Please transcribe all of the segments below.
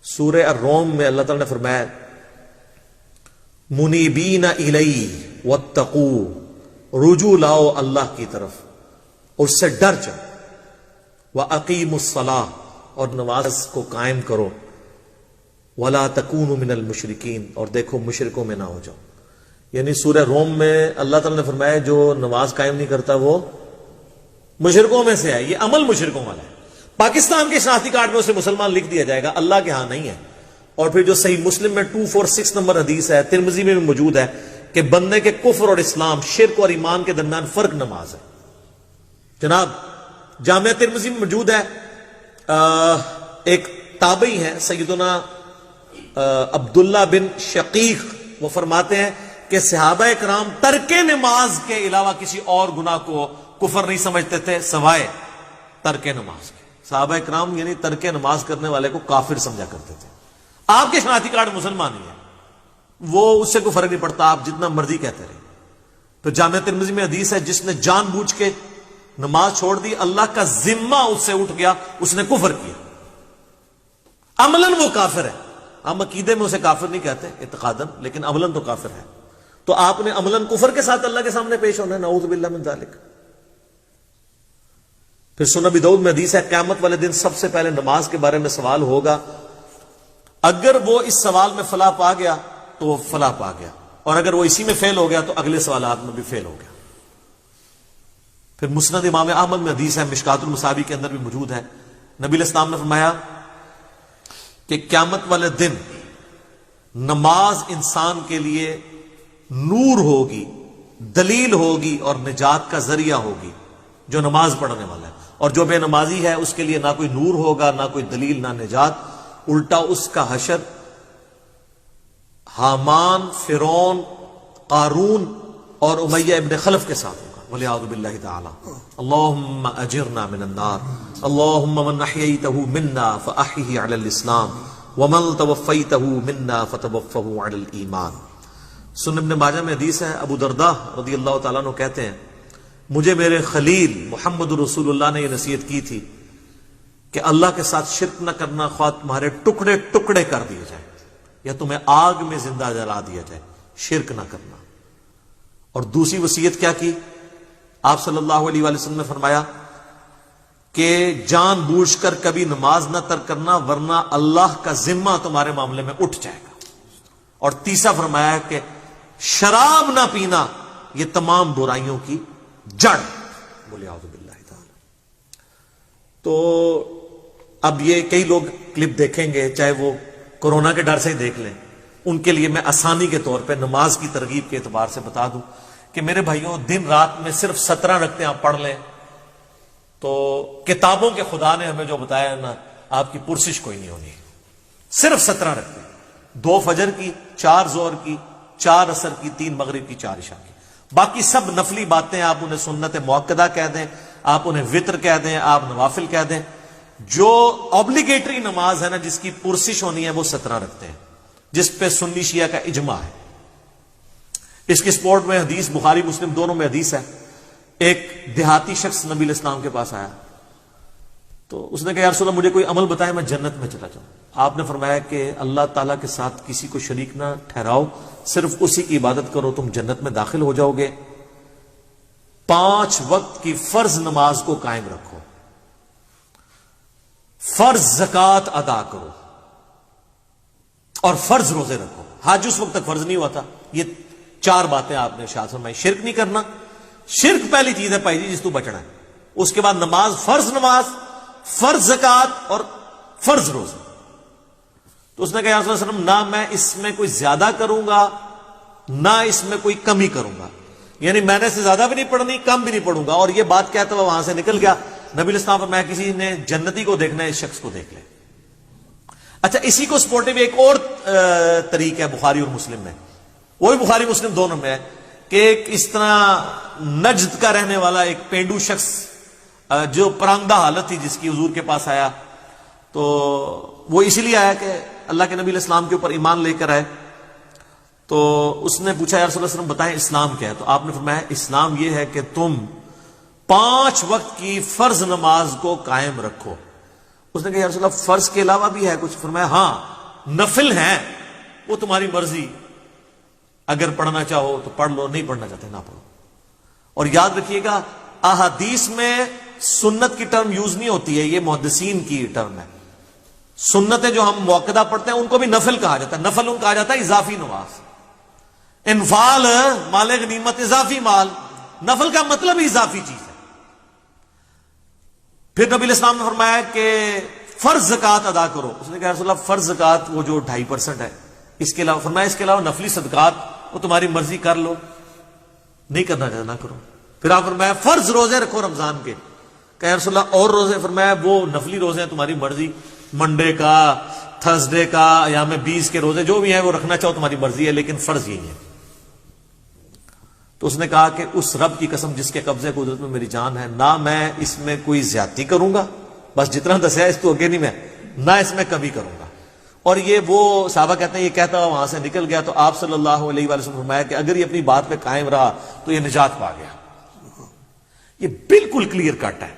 سورہ الروم میں اللہ تعالیٰ نے فرمایا منیبین الیہ واتقوا، رجوع لاؤ اللہ کی طرف اور اس سے ڈر جاؤ، وَأَقِيمُوا الصَّلَاةَ، اور نماز کو قائم کرو، وَلَا تَكُونُوا مِنَ الْمُشْرِكِينَ، اور دیکھو مشرکوں میں نہ ہو جاؤ۔ یعنی سورہ روم میں اللہ تعالیٰ نے فرمایا جو نماز قائم نہیں کرتا وہ مشرکوں میں سے ہے، یہ عمل مشرکوں والا ہے۔ پاکستان کے شناختی کارڈ میں اسے مسلمان لکھ دیا جائے گا، اللہ کے ہاں نہیں ہے۔ اور پھر جو صحیح مسلم میں 246 نمبر حدیث ہے، ترمذی میں بھی موجود ہے کہ بندے کے کفر اور اسلام، شرک اور ایمان کے درمیان فرق نماز ہے۔ جناب جامعہ ترمذی میں موجود ہے، ایک تابعی ہے سیدنا عبداللہ بن شقیق، وہ فرماتے ہیں کہ صحابہ کرام ترک نماز کے علاوہ کسی اور گناہ کو کفر نہیں سمجھتے تھے سوائے ترک نماز کے۔ صحابہ کرام یعنی ترک نماز کرنے والے کو کافر سمجھا کرتے تھے۔ آپ کے شناختی کارڈ مسلمان ہی ہے، وہ اس سے کوئی فرق نہیں پڑتا، آپ جتنا مرضی کہتے رہے۔ پھر جامعہ ترمذی میں حدیث ہے جس نے جان بوجھ کے نماز چھوڑ دی، اللہ کا ذمہ اس سے اٹھ گیا، اس نے کفر کیا، عملاً وہ کافر ہے۔ ہم عقیدے میں اسے کافر نہیں کہتے اعتقاداً، لیکن عملاً تو کافر ہے۔ تو آپ نے عملاً کفر کے ساتھ اللہ کے سامنے پیش ہونا ہے، نعوذ باللہ من ذالک۔ پھر سنن ابی داؤد میں حدیث ہے قیامت والے دن سب سے پہلے نماز کے بارے میں سوال ہوگا، اگر وہ اس سوال میں فلاح پا گیا تو وہ فلاح پا گیا، اور اگر وہ اسی میں فیل ہو گیا تو اگلے سوالات میں بھی فیل ہو گیا۔ پھر مسند امام احمد میں حدیث ہے، مشکات المصابیح کے اندر بھی موجود ہے، نبی علیہ السلام نے فرمایا کہ قیامت والے دن نماز انسان کے لیے نور ہوگی، دلیل ہوگی اور نجات کا ذریعہ ہوگی، جو نماز پڑھنے والا ہے۔ اور جو بے نمازی ہے اس کے لیے نہ کوئی نور ہوگا، نہ کوئی دلیل، نہ نجات، الٹا اس کا حشر حامان، فرعون، قارون اور امیہ ابن خلف کے ساتھ ہوگا، والعیاذ باللہ تعالی۔ اللہم اجرنا من النار، اللہم من احییتہ منا فاحیہ علی الاسلام ومن توفیتہ منا فتوفہ علی الایمان۔ سنن ابن ماجہ میں حدیث ہے، ابو درداء رضی اللہ تعالیٰ عنہ کہتے ہیں مجھے میرے خلیل محمد رسول اللہ نے یہ نصیحت کی تھی کہ اللہ کے ساتھ شرک نہ کرنا، خواہ تمہارے ٹکڑے ٹکڑے کر دیے جائیں یا تمہیں آگ میں زندہ جلا دیا جائے، شرک نہ کرنا۔ اور دوسری وصیت کیا کی؟ آپ صلی اللہ علیہ وآلہ وسلم نے فرمایا کہ جان بوجھ کر کبھی نماز نہ ترک کرنا ورنہ اللہ کا ذمہ تمہارے معاملے میں اٹھ جائے گا۔ اور تیسرا فرمایا کہ شراب نہ پینا یہ تمام برائیوں کی جڑ، والعیاذ باللہ تعالی۔ تو اب یہ کئی لوگ کلپ دیکھیں گے، چاہے وہ کورونا کے ڈر سے ہی دیکھ لیں، ان کے لیے میں آسانی کے طور پہ نماز کی ترغیب کے اعتبار سے بتا دوں کہ میرے بھائیوں دن رات میں صرف 17 رکعتیں آپ پڑھ لیں تو کتابوں کے خدا نے ہمیں جو بتایا نا، آپ کی پرسش کوئی نہیں ہونی، صرف 17 رکعتیں، 2 فجر کی، 4 ظہر کی، 4 عصر کی، 3 مغرب کی، 4 عشاء کی۔ باقی سب نفلی باتیں آپ انہیں سنت مؤکدہ کہہ دیں، آپ انہیں وطر کہہ دیں، آپ نوافل کہہ دیں۔ جو اوبلیگیٹری نماز ہے نا، جس کی پرسش ہونی ہے، وہ 17 رکھتے ہیں، جس پہ سنی شیعہ کا اجماع ہے۔ اس کی سپورٹ میں حدیث بخاری مسلم دونوں میں حدیث ہے، ایک دیہاتی شخص نبی علیہ السلام کے پاس آیا تو اس نے کہا یا رسول اللہ مجھے کوئی عمل بتائے میں جنت میں چلا جاؤں۔ آپ نے فرمایا کہ اللہ تعالیٰ کے ساتھ کسی کو شریک نہ ٹھہراؤ، صرف اسی کی عبادت کرو، تم جنت میں داخل ہو جاؤ گے۔ 5 وقت کی فرض نماز کو قائم رکھو، فرض زکوٰۃ ادا کرو اور فرض روزے رکھو۔ حج اس وقت تک فرض نہیں ہوا تھا۔ یہ 4 باتیں آپ نے ارشاد فرمائی۔ شرک نہیں کرنا، شرک پہلی چیز ہے پہلی جس تو بچنا ہے۔ اس کے بعد نماز، فرض نماز، فرض زکوٰۃ اور فرض روزہ۔ تو اس نے کہا یا رسول اللہ صلی اللہ علیہ وسلم نہ میں اس میں کوئی زیادہ کروں گا نہ اس میں کوئی کمی کروں گا، یعنی میں نے سے زیادہ بھی نہیں پڑھنی، کم بھی نہیں پڑھوں گا۔ اور یہ بات کہتا ہوا وہاں سے نکل گیا۔ نبی علیہ السلام فرمایا کسی نے جنتی کو دیکھنا ہے، اس شخص کو دیکھ لے۔ اچھا، اسی کو سپورٹنگ ایک اور طریق ہے بخاری اور مسلم میں، وہی بخاری مسلم دونوں میں ہے کہ ایک اس طرح نجد کا رہنے والا ایک پینڈو شخص جو پراندہ حالت تھی جس کی حضور کے پاس آیا، تو وہ اسی لیے آیا کہ اللہ کے نبی علیہ السلام کے اوپر ایمان لے کر آئے۔ تو اس نے پوچھا یا رسول اللہ صلی اللہ علیہ وسلم بتائیں اسلام کیا ہے؟ تو آپ نے فرمایا اسلام یہ ہے کہ تم 5 وقت کی فرض نماز کو قائم رکھو۔ اس نے کہا یا رسول اللہ فرض کے علاوہ بھی ہے کچھ؟ فرمایا ہاں، نفل ہیں وہ تمہاری مرضی، اگر پڑھنا چاہو تو پڑھ لو، نہیں پڑھنا چاہتے نہ پڑھو. اور یاد رکھیے گا احادیث میں سنت کی ٹرم یوز نہیں ہوتی ہے، یہ محدثین کی ٹرم ہے. سنتیں جو ہم موقدہ پڑھتے ہیں ان کو بھی نفل کہا جاتا ہے. نفل ان کہا جاتا ہے اضافی نماز. انفال مال غنیمت اضافی مال، نفل کا مطلب اضافی چیز ہے. پھر نبی علیہ السلام نے فرمایا کہ فرض زکات ادا کرو. اس نے کہا رسول اللہ فرض زکات وہ جو 2.5% ہے، اس کے علاوہ فرمایا اس کے علاوہ نفلی صدقات وہ تمہاری مرضی کر لو، نہیں کرنا چاہتا نہ کرو. پھر آپ فرمایا فرض روزے رکھو رمضان کے. کہ رسول اللہ اور روزے؟ فرمایا وہ نفلی روزے ہیں تمہاری مرضی، منڈے کا، تھرسڈے کا، ایام 20 کے روزے جو بھی ہیں وہ رکھنا چاہو تمہاری مرضی ہے، لیکن فرض یہی ہے. تو اس نے کہا کہ اس رب کی قسم جس کے قبضے قدرت میں میری جان ہے، نہ میں اس میں کوئی زیادتی کروں گا، بس جتنا دسیا اس تو اگے نہیں میں، نہ اس میں کبھی کروں گا. اور یہ وہ صحابہ کہتے ہیں یہ کہتا ہوا وہاں سے نکل گیا. تو آپ صلی اللہ علیہ وآلہ وسلم نے فرمایا کہ اگر یہ اپنی بات پہ قائم رہا تو یہ نجات پا گیا. یہ بالکل کلیئر کٹ ہے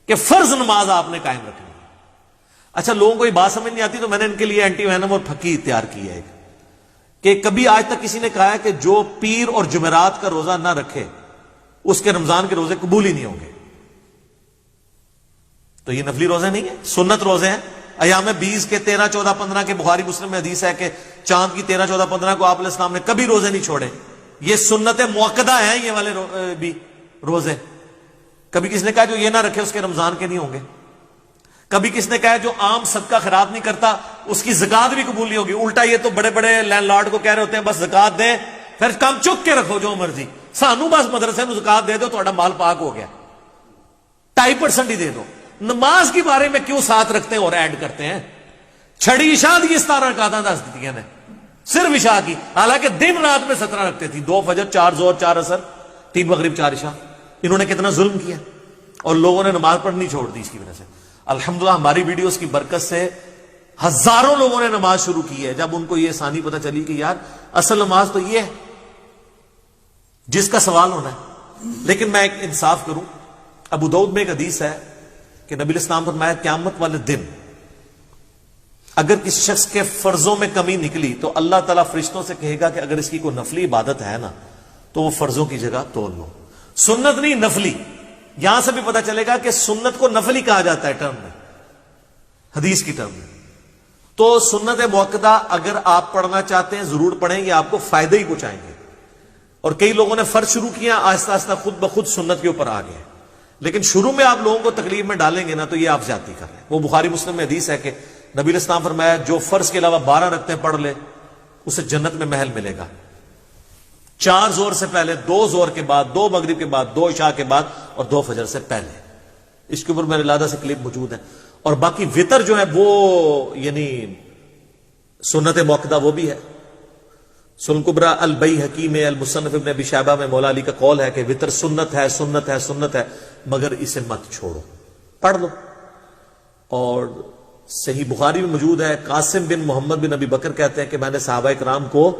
کہ فرض نماز آپ نے قائم رکھنی ہے. اچھا لوگوں کو یہ بات سمجھ نہیں آتی تو میں نے ان کے لیے اینٹی وینم اور پھکی تیار کی ہے کہ کبھی آج تک کسی نے کہا ہے کہ جو پیر اور جمعرات کا روزہ نہ رکھے اس کے رمضان کے روزے قبول ہی نہیں ہوں گے. تو یہ نفلی روزے نہیں ہیں، سنت روزے ہیں. ایام 20 کے 13 14 15 کے بخاری مسلم میں حدیث ہے کہ چاند کی 13 14 15 کو آپ علیہ السلام نے کبھی روزے نہیں چھوڑے. یہ سنت موقدہ ہیں یہ والے بھی روزے. کبھی کس نے کہا جو یہ نہ رکھے اس کے رمضان کے نہیں ہوں گے. کبھی کس نے کہا جو عام صدقہ خیرات نہیں کرتا اس کی زکات بھی قبول نہیں ہوگی. الٹا یہ تو بڑے بڑے لینڈ لارڈ کو کہہ رہے ہوتے ہیں بس زکات دیں، پھر کام چک کے رکھو جو مرضی، سانو بس مدرسے میں زکات دے دو تو مال پاک ہو گیا، 2.5% ہی دے دو. نماز کے بارے میں کیوں ساتھ رکھتے ہیں اور ایڈ کرتے ہیں؟ چھڑی عشاء دی 17 رکعتاں دس دیتی ہیں صرف عشاء کی، حالانکہ دن رات میں 17 رکھتے تھی. 2 فجر 4 ظہر 4 عصر 3 مغرب 4 عشاء. انہوں نے کتنا ظلم کیا اور لوگوں نے نماز پڑھنی چھوڑ دی اس کی وجہ سے. الحمدللہ ہماری ویڈیوز کی برکت سے ہزاروں لوگوں نے نماز شروع کی ہے جب ان کو یہ آسانی پتہ چلی کہ یار اصل نماز تو یہ ہے جس کا سوال ہونا ہے. لیکن میں ایک انصاف کروں، ابو داؤد میں ایک حدیث ہے کہ نبی الاسلام فرمایا قیامت والے دن اگر کسی شخص کے فرضوں میں کمی نکلی تو اللہ تعالیٰ فرشتوں سے کہے گا کہ اگر اس کی کوئی نفلی عبادت ہے نا تو وہ فرضوں کی جگہ تول لو. سنت نہیں نفلی. یہاں سے بھی پتا چلے گا کہ سنت کو نفلی کہا جاتا ہے ٹرم میں، حدیث کی ٹرم میں. تو سنت موقدہ اگر آپ پڑھنا چاہتے ہیں ضرور پڑھیں، یہ آپ کو فائدہ ہی پہنچائیں گے. اور کئی لوگوں نے فرض شروع کیا، آہستہ آہستہ خود بخود سنت کے اوپر آ گئے. لیکن شروع میں آپ لوگوں کو تکلیف میں ڈالیں گے نا تو یہ آپ زیادتی کر رہے ہیں. وہ بخاری مسلم میں حدیث ہے کہ نبی علیہ السلام فرمایا جو فرض کے علاوہ 12 رکعتیں پڑھ لے اسے جنت میں محل ملے گا. 4 زور سے پہلے، 2 زور کے بعد، 2 مغرب کے بعد، 2 عشاء کے بعد اور 2 فجر سے پہلے. اس کے اوپر میرے لادہ سے کلپ موجود ہے. اور باقی وطر جو ہے وہ یعنی سنت موقدہ وہ بھی ہے. سنن کبری البیہقی میں، المصنف ابن ابی شیبہ میں مولا علی کا قول ہے کہ وطر سنت ہے، سنت ہے، سنت ہے، مگر اسے مت چھوڑو، پڑھ لو. اور صحیح بخاری میں موجود ہے قاسم بن محمد بن ابی بکر کہتے ہیں کہ میں نے صحابہ کرام کو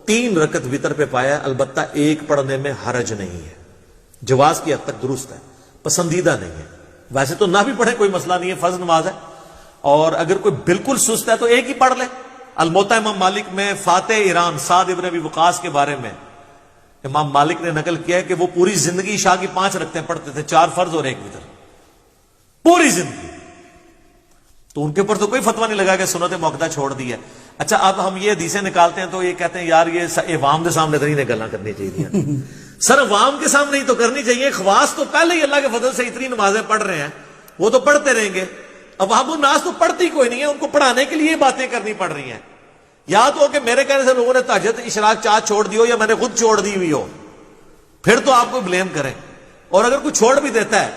3 رکعت وطر پہ پایا، البتہ ایک پڑھنے میں حرج نہیں ہے. جواز کی حد تک درست ہے، پسندیدہ نہیں ہے. ویسے تو نہ بھی پڑھے کوئی مسئلہ نہیں ہے، فرض نماز ہے. اور اگر کوئی بالکل سست ہے تو ایک ہی پڑھ لے. الموطا امام مالک میں فاتح ایران سعد ابن ابی وقاص کے بارے میں امام مالک نے نقل کیا ہے کہ وہ پوری زندگی عشاء کی 5 رکعتیں پڑھتے تھے، 4 فرض اور 1 وطر، پوری زندگی. تو ان کے اوپر تو کوئی فتویٰ نہیں لگا کہ سنت موقدہ چھوڑ دی ہے. اچھا اب ہم یہ حدیثیں نکالتے ہیں تو یہ کہتے ہیں یار یہ عوام کے سامنے تو نہیں گلاں کرنی چاہیے. سر عوام کے سامنے ہی تو کرنی چاہیے. خواص تو پہلے ہی اللہ کے فضل سے اتنی نمازیں پڑھ رہے ہیں، وہ تو پڑھتے رہیں گے. عوام الناس تو پڑھتی کوئی نہیں ہے، ان کو پڑھانے کے لیے باتیں کرنی پڑ رہی ہیں. یا تو کہ میرے کہنے سے لوگوں نے تہجد اشراق چاہ چھوڑ دی ہو یا میں نے خود چھوڑ دی ہوئی ہو، پھر تو آپ کو بلیم کریں. اور اگر کوئی چھوڑ بھی دیتا ہے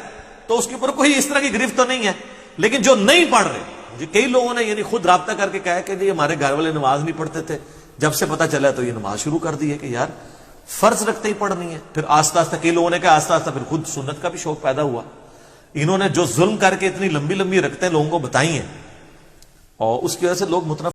تو اس کے اوپر کوئی اس طرح کی گرفت تو نہیں ہے. لیکن جو نہیں پڑھ رہے، مجھے کئی لوگوں نے یعنی خود رابطہ کر کے کہا کہ جی ہمارے گھر والے نماز نہیں پڑھتے تھے، جب سے پتہ چلا تو یہ نماز شروع کر دی ہے کہ یار فرض رکھتے ہی پڑھنی ہے. پھر آہستہ آہستہ کئی لوگوں نے کہا آہستہ آہستہ پھر خود سنت کا بھی شوق پیدا ہوا. انہوں نے جو ظلم کر کے اتنی لمبی لمبی رکھتے لوگوں کو بتائی ہیں اور اس کی وجہ سے لوگ متنفر